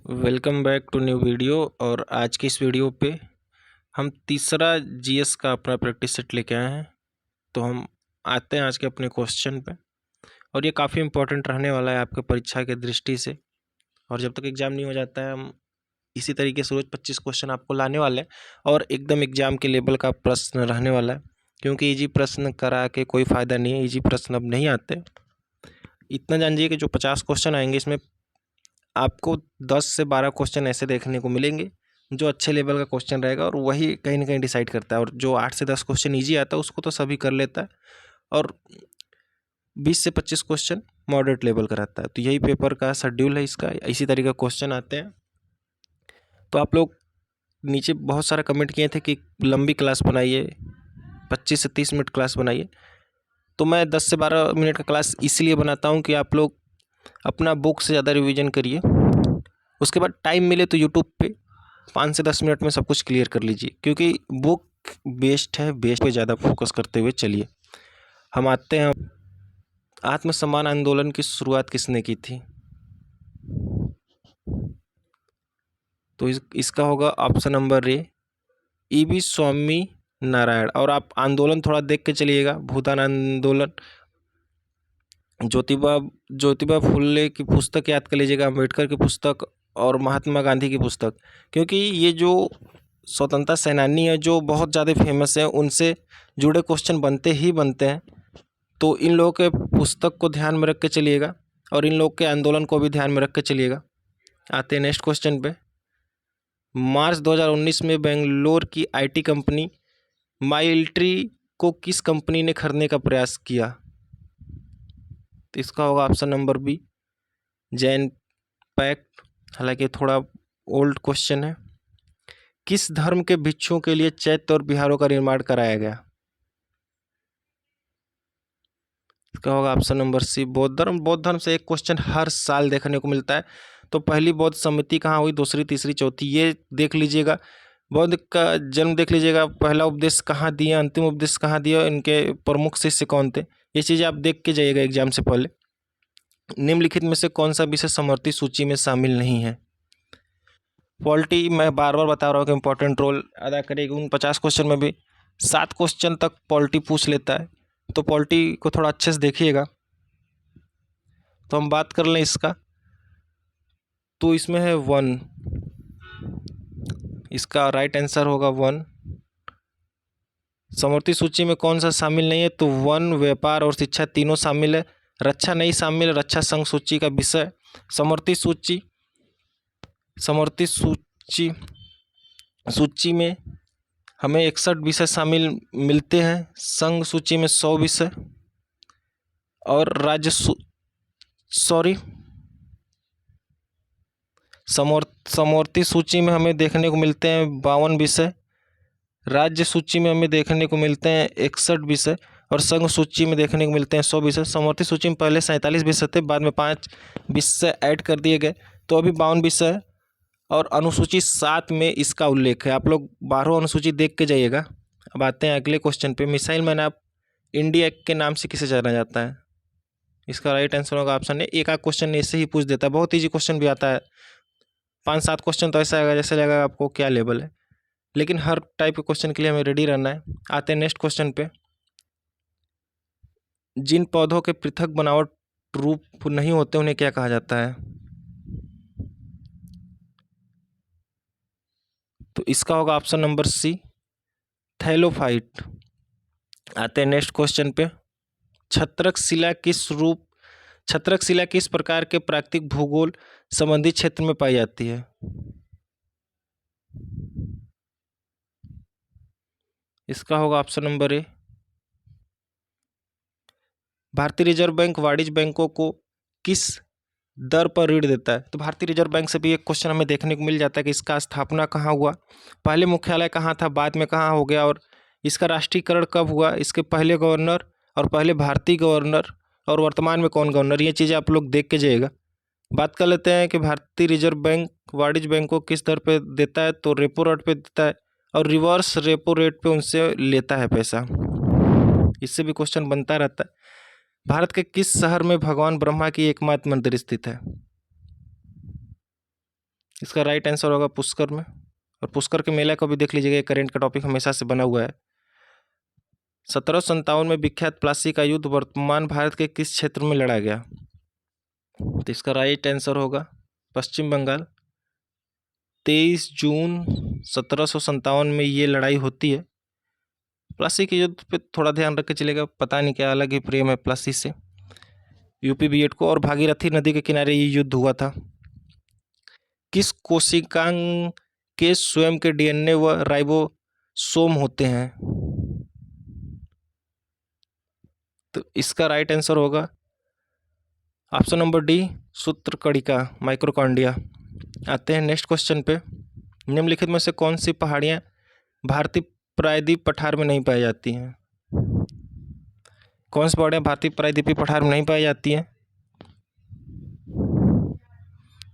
Welcome back to new video. और आज की इस वीडियो पे हम तीसरा जीएस का अपना प्रैक्टिस सेट लेके आए हैं। तो हम आते हैं आज के अपने क्वेश्चन पे, और ये काफ़ी इम्पोर्टेंट रहने वाला है आपके परीक्षा के दृष्टि से। और जब तक एग्ज़ाम नहीं हो जाता है, हम इसी तरीके से रोज़ 25 क्वेश्चन आपको लाने वाले हैं, और एकदम एग्ज़ाम के लेवल का प्रश्न रहने वाला है। क्योंकि ईजी प्रश्न करा के कोई फ़ायदा नहीं है, ईजी प्रश्न अब नहीं आते। इतना जानिए कि जो 50 क्वेश्चन आएंगे, इसमें आपको 10 से 12 क्वेश्चन ऐसे देखने को मिलेंगे जो अच्छे लेवल का क्वेश्चन रहेगा, और वही कहीं ना कहीं डिसाइड करता है। और जो 8 से 10 क्वेश्चन ईजी आता है उसको तो सभी कर लेता है, और 20 से 25 क्वेश्चन मॉडरेट लेवल का रहता है। तो यही पेपर का शेड्यूल है इसका, इसी तरीके क्वेश्चन आते हैं। तो आप लोग नीचे बहुत सारा कमेंट किए थे कि लंबी क्लास बनाइए, 25 से 30 मिनट क्लास बनाइए। तो मैं 10 से 12 मिनट का क्लास इसलिए बनाता हूँ कि आप लोग अपना बुक से ज़्यादा रिवीजन करिए, उसके बाद टाइम मिले तो यूट्यूब पे 5 से 10 मिनट में सब कुछ क्लियर कर लीजिए। क्योंकि बुक बेस्ड है, बेस्ड पे ज़्यादा फोकस करते हुए चलिए। हम आते हैं, आत्मसम्मान आंदोलन की शुरुआत किसने की थी? तो इसका होगा option number A, EV Swami Narayan. और आप आंदोलन थोड़ा देख के चलिएगा, भूदान आंदोलन। ज्योतिबा फुले की पुस्तक याद कर लीजिएगा, अम्बेडकर की पुस्तक, और महात्मा गांधी की पुस्तक। क्योंकि ये जो स्वतंत्रता सेनानी है जो बहुत ज़्यादा फेमस है, उनसे जुड़े क्वेश्चन बनते ही बनते हैं। तो इन लोगों के पुस्तक को ध्यान में रख के चलिएगा, और इन लोग के आंदोलन को भी ध्यान में रख के चलिएगा। आते हैं नेक्स्ट क्वेश्चन पे। मार्च 2019 में बेंगलोर की आईटी कंपनी माइल्ट्री को किस कंपनी ने खरीदने का प्रयास किया? तो इसका होगा option number B, Jain pact. हालांकि थोड़ा ओल्ड क्वेश्चन है। किस धर्म के भिक्षुओं के लिए चैत्य और विहारों का निर्माण कराया गया? इसका होगा ऑप्शन नंबर सी, बौद्ध धर्म। बौद्ध धर्म से एक क्वेश्चन हर साल देखने को मिलता है। तो पहली बौद्ध समिति कहाँ हुई, दूसरी, तीसरी, चौथी, ये देख लीजिएगा। बौद्ध का जन्म देख लीजिएगा, पहला उपदेश कहाँ दिया, अंतिम उपदेश कहाँ दिया, इनके प्रमुख शिष्य कौन थे, ये चीज़ें आप देख के जाइएगा एग्जाम से पहले। निम्नलिखित में से कौन सा विषय समवर्ती सूची में शामिल नहीं है? पॉलिटी मैं बार बार बता रहा हूँ कि इंपॉर्टेंट रोल अदा करेगी। उन 50 क्वेश्चन में भी 7 क्वेश्चन तक पॉलिटी पूछ लेता है, तो पॉलिटी को थोड़ा अच्छे से देखिएगा। तो हम बात कर लें इसका, तो इसमें है 1, इसका राइट आंसर होगा 1। समवर्ती सूची में कौन सा शामिल नहीं है? तो 1, व्यापार और शिक्षा तीनों शामिल है। रक्षा नहीं शामिल, रक्षा संघ सूची का विषय। समवर्ती सूची में हमें 61 विषय शामिल मिलते हैं, संघ सूची में 100 विषय, और समवर्ती सूची में हमें देखने को मिलते हैं 52 विषय, राज्य सूची में हमें देखने को मिलते हैं 61 विषय, और संघ सूची में देखने को मिलते हैं 100 विषय। समवर्ती सूची में पहले 47 विषय थे, बाद में 5 विषय ऐड कर दिए गए, तो अभी 52 विषय है। और अनुसूची 7 में इसका उल्लेख है। आप लोग 12 अनुसूची देख के जाइएगा। अब आते हैं अगले क्वेश्चन पे। मिसाइल मैन ऑफ इंडिया के नाम से किसे जाना जाता है? इसका राइट आंसर होगा ऑप्शन ए। एक आध क्वेश्चन ऐसे ही पूछ देता है, बहुत ईजी क्वेश्चन भी आता है। 5-7 क्वेश्चन तो ऐसा आएगा जैसे लगेगा आपको क्या लेवल है, लेकिन हर टाइप के क्वेश्चन के लिए हमें रेडी रहना है। आते हैं नेक्स्ट क्वेश्चन पे। जिन पौधों के पृथक बनावट रूप नहीं होते उन्हें क्या कहा जाता है? तो इसका होगा ऑप्शन नंबर सी, थैलोफाइट। आते हैं नेक्स्ट क्वेश्चन पे। छत्रक शिला किस प्रकार के प्राकृतिक भूगोल संबंधी क्षेत्र में पाई जाती है? इसका होगा ऑप्शन नंबर ए। भारतीय रिजर्व बैंक वाणिज्य बैंकों को किस दर पर ऋण देता है? तो भारतीय रिजर्व बैंक से भी एक क्वेश्चन हमें देखने को मिल जाता है कि इसका स्थापना कहाँ हुआ, पहले मुख्यालय कहाँ था, बाद में कहाँ हो गया, और इसका राष्ट्रीयकरण कब हुआ, इसके पहले गवर्नर और पहले भारतीय गवर्नर और वर्तमान में कौन गवर्नर, ये चीज़ें आप लोग देख के जाइएगा। बात कर लेते हैं कि भारतीय रिजर्व बैंक वाणिज्य बैंक को किस दर पे देता है? तो रेपो रेट पे देता है, और रिवर्स रेपो रेट पे उनसे लेता है पैसा। इससे भी क्वेश्चन बनता रहता है। भारत के किस शहर में भगवान ब्रह्मा की एकमात्र मंदिर स्थित है? इसका राइट आंसर होगा पुष्कर में। और पुष्कर के मेला को भी देख लीजिएगा, करेंट का टॉपिक हमेशा से बना हुआ है। 1757 में विख्यात प्लासी का युद्ध वर्तमान भारत के किस क्षेत्र में लड़ा गया? तो इसका राइट आंसर होगा पश्चिम बंगाल। 23 जून 1757 में ये लड़ाई होती है। प्लासी के युद्ध पे थोड़ा ध्यान रख के चलेगा, पता नहीं क्या अलग ही प्रेम है प्लासी से यूपी बीएड को। और भागीरथी नदी के किनारे ये युद्ध हुआ था। किस कोशिकांग के स्वयं के डीएनए व राइबोसोम होते हैं? तो इसका राइट आंसर होगा ऑप्शन नंबर डी, सूत्रकणिका, माइक्रोकॉन्ड्रिया। आते हैं नेक्स्ट क्वेश्चन पे। निम्नलिखित में से कौन सी पहाड़ियां भारतीय प्रायद्वीप पठार में नहीं पाई जाती हैं? कौन सी पहाड़ियां भारतीय प्रायद्वीपीय पठार में नहीं पाई जाती हैं?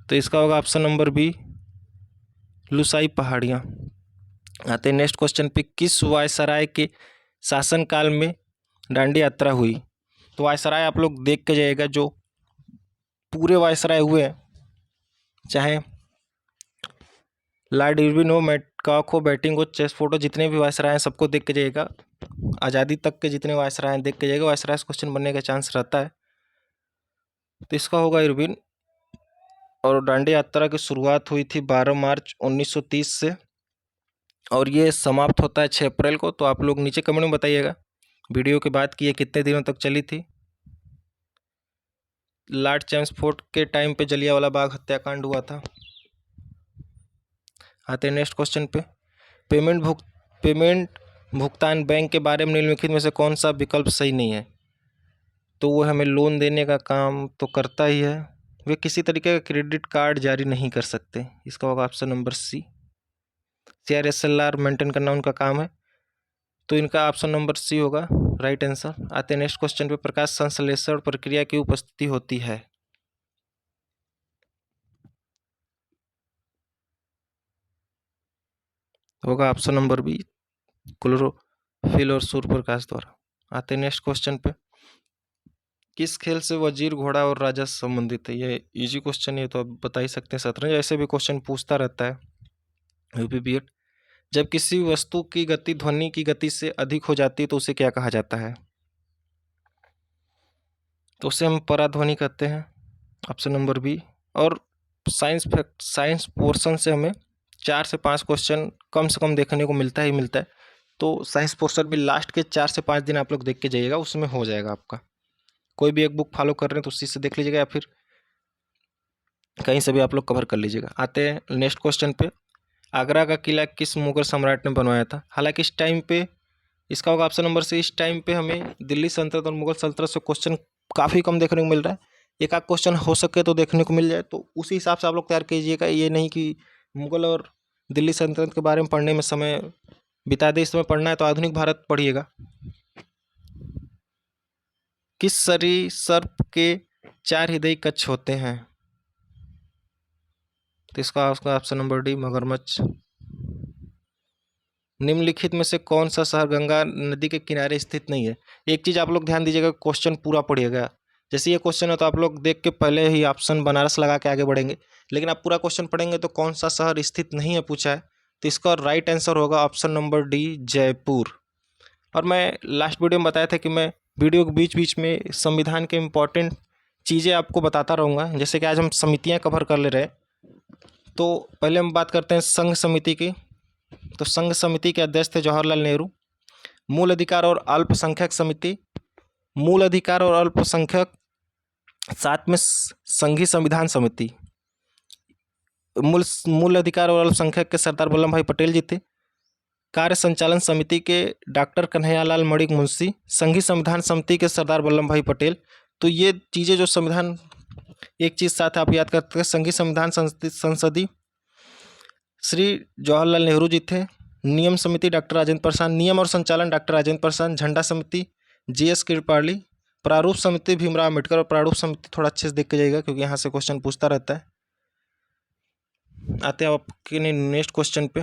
तो इसका होगा ऑप्शन नंबर बी, लुसाई पहाड़ियां। आते हैं नेक्स्ट क्वेश्चन पे। किस वायसराय के शासनकाल में दांडी यात्रा हुई? तो वायसराय आप लोग देख के जाइएगा, जो पूरे वायसराय हुए हैं, चाहे लॉर्ड इरविन हो, मैटकॉक हो, बैटिंग हो, चेस्टफोर्ड, जितने भी वायसराय हैं सबको देख के जाइएगा। आज़ादी तक के जितने वायसराय हैं देख के जाइएगा, वायसराय से क्वेश्चन बनने का चांस रहता है। तो इसका होगा इरविन। और दांडी यात्रा की शुरुआत हुई थी 12 मार्च 1930 से, और ये समाप्त होता है 6 अप्रैल को। तो आप लोग नीचे कमेंट में बताइएगा वीडियो के बाद कि ये कितने दिनों तक चली थी। लॉर्ड चेम्सफोर्ड के टाइम पे जलियांवाला बाग हत्याकांड हुआ था। आते हैं नेक्स्ट क्वेश्चन पे। पेमेंट भुगतान बैंक के बारे में निम्नलिखित में से कौन सा विकल्प सही नहीं है? तो वो हमें लोन देने का काम तो करता ही है, वे किसी तरीके का क्रेडिट कार्ड जारी नहीं कर सकते। इसका होगा option number C, CRSLR maintain करना उनका काम है। तो इनका ऑप्शन नंबर सी होगा राइट आंसर। आते हैं नेक्स्ट क्वेश्चन पे। प्रकाश संश्लेषण प्रक्रिया की उपस्थिति होती है? होगा ऑप्शन नंबर बी, क्लोरोफिल और सूर्य प्रकाश द्वारा। आते हैं नेक्स्ट क्वेश्चन पे। किस खेल से वजीर, घोड़ा और राजा संबंधित है? ये इजी क्वेश्चन है, तो आप बता ही सकते हैं। शतरंज ऐसे भी क्वेश्चन पूछता रहता है यूपी बीएड। जब किसी वस्तु की गति ध्वनि की गति से अधिक हो जाती है तो उसे क्या कहा जाता है? तो उसे हम पराध्वनि कहते हैं, ऑप्शन नंबर बी। और साइंस पोर्शन से हमें 4 से 5 क्वेश्चन कम से कम देखने को मिलता ही मिलता है। तो साइंस पोर्शन भी लास्ट के 4 से 5 दिन आप लोग देख के जाइएगा, उसमें हो जाएगा आपका। कोई भी एक बुक फॉलो कर रहे हैं तो उसी से देख लीजिएगा, या फिर कहीं से भी आप लोग कवर कर लीजिएगा। आते हैं नेक्स्ट क्वेश्चन पे। आगरा का किला किस मुगल सम्राट ने बनवाया था? हालांकि इस टाइम पे, इसका होगा ऑप्शन नंबर से, इस टाइम पे हमें दिल्ली सल्तनत और मुगल सल्तनत से क्वेश्चन काफ़ी कम देखने को मिल रहा है। एक आध क्वेश्चन हो सके तो देखने को मिल जाए, तो उसी हिसाब से आप लोग तैयार कीजिएगा। ये नहीं कि मुगल और दिल्ली सल्तनत के बारे में पढ़ने में समय बिता दे। इस समय पढ़ना है तो आधुनिक भारत पढ़िएगा। किस सरीसृप के 4 हृदय कच्छ होते हैं? तो इसका ऑप्शन नंबर डी, मगरमच्छ। निम्नलिखित में से कौन सा शहर गंगा नदी के किनारे स्थित नहीं है? एक चीज़ आप लोग ध्यान दीजिएगा, क्वेश्चन पूरा पढ़िएगा। जैसे ये क्वेश्चन है तो आप लोग देख के पहले ही ऑप्शन बनारस लगा के आगे बढ़ेंगे, लेकिन आप पूरा क्वेश्चन पढ़ेंगे तो कौन सा शहर स्थित नहीं है पूछा है, तो इसका राइट आंसर होगा ऑप्शन नंबर डी, जयपुर। और मैं लास्ट वीडियो में बताया था कि मैं वीडियो के बीच बीच में संविधान के इम्पोर्टेंट चीज़ें आपको बताता रहूँगा। जैसे कि आज हम समितियाँ कवर कर ले रहे हैं, तो पहले हम बात करते हैं संघ समिति की। तो संघ समिति के अध्यक्ष थे जवाहरलाल नेहरू। मूल अधिकार और अल्पसंख्यक समिति, मूल अधिकार और अल्पसंख्यक, साथ में संघीय संविधान समिति। मूल अधिकार और अल्पसंख्यक के सरदार वल्लभ भाई पटेल जी थे। कार्य संचालन समिति के डॉक्टर कन्हैयालाल मणिक मुंशी। संघीय संविधान समिति के सरदार वल्लभ भाई पटेल। तो ये चीज़ें जो संविधान, एक चीज़ साथ आप याद करते हैं, संघीय संविधान संसदीय श्री जवाहरलाल नेहरू जी थे। नियम समिति डॉक्टर राजेंद्र प्रसाद, नियम और संचालन डॉक्टर राजेंद्र प्रसाद। झंडा समिति GS कृपाली। प्रारूप समिति भीमराव अम्बेडकर। और प्रारूप समिति थोड़ा अच्छे से देख के जाइएगा क्योंकि यहाँ से क्वेश्चन पूछता रहता है। आते हैं आपके नेक्स्ट क्वेश्चन पे,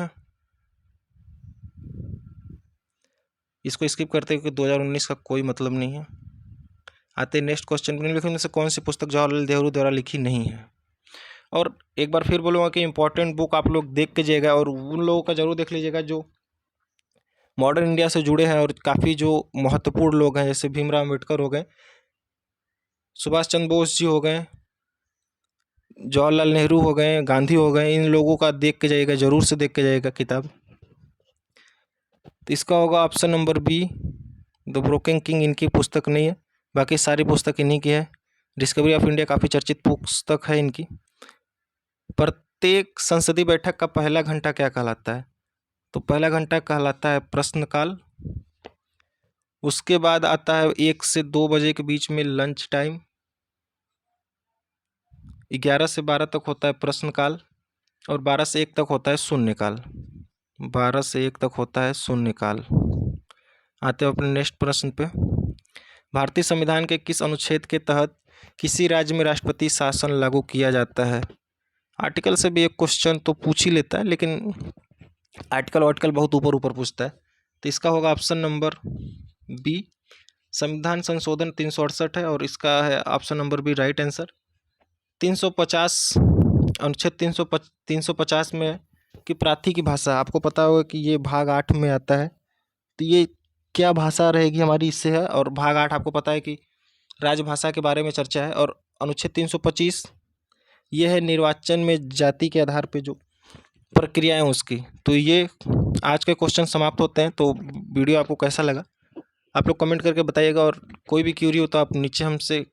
इसको स्किप करते हैं क्योंकि 2019 का कोई मतलब नहीं है। आते हैं नेक्स्ट क्वेश्चन पे। निम्नलिखित में से कौन सी पुस्तक जवाहरलाल नेहरू द्वारा लिखी नहीं है? और एक बार फिर बोलूँगा कि इम्पोर्टेंट बुक आप लोग देख के जाइएगा, और उन लोगों का ज़रूर देख लीजिएगा जो मॉडर्न इंडिया से जुड़े हैं और काफ़ी जो महत्वपूर्ण लोग हैं, जैसे भीमराव अम्बेडकर हो गए, सुभाष चंद्र बोस जी हो गए, जवाहरलाल नेहरू हो गए, गांधी हो गए, इन लोगों का देख के जाइएगा, ज़रूर से देख के जाइएगा किताब। तो इसका होगा option number B, the broken wing इनकी पुस्तक नहीं है, बाकी सारी पुस्तक इन्हीं की है। डिस्कवरी ऑफ इंडिया काफ़ी चर्चित पुस्तक है इनकी। प्रत्येक संसदीय बैठक का पहला घंटा क्या कहलाता है? तो पहला घंटा कहलाता है प्रश्नकाल। उसके बाद आता है 1 से 2 बजे के बीच में लंच टाइम। 11 से 12 तक होता है प्रश्नकाल, और 12 से 1 तक होता है शून्यकाल। 12 से 1 तक होता है शून्यकाल। आते हैं अपने नेक्स्ट प्रश्न पे। भारतीय संविधान के किस अनुच्छेद के तहत किसी राज्य में राष्ट्रपति शासन लागू किया जाता है? आर्टिकल से भी एक क्वेश्चन तो पूछ ही लेता है, लेकिन आर्टिकल बहुत ऊपर ऊपर पूछता है। तो इसका होगा ऑप्शन नंबर बी, संविधान संशोधन 368 है, और इसका है option number B right answer. 350 अनुच्छेद 350 में कि प्रांतीय की भाषा, आपको पता होगा कि ये भाग 8 में आता है। तो ये क्या भाषा रहेगी हमारी, इससे है। और भाग 8 आपको पता है कि राजभाषा के बारे में चर्चा है। और अनुच्छेद 325 ये है निर्वाचन में जाति के आधार पे जो प्रक्रिया है उसकी। तो ये आज के क्वेश्चन समाप्त होते हैं। तो वीडियो आपको कैसा लगा आप लोग कमेंट करके बताइएगा, और कोई भी क्यूरी हो तो आप नीचे हमसे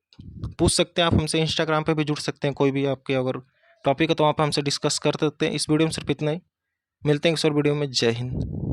पूछ सकते हैं। आप हमसे इंस्टाग्राम पे भी जुड़ सकते हैं, कोई भी आपके अगर टॉपिक है तो वहाँ पर हमसे डिस्कस कर सकते हैं। इस वीडियो में सिर्फ इतना ही, मिलते हैं इस और वीडियो में। जय हिंद।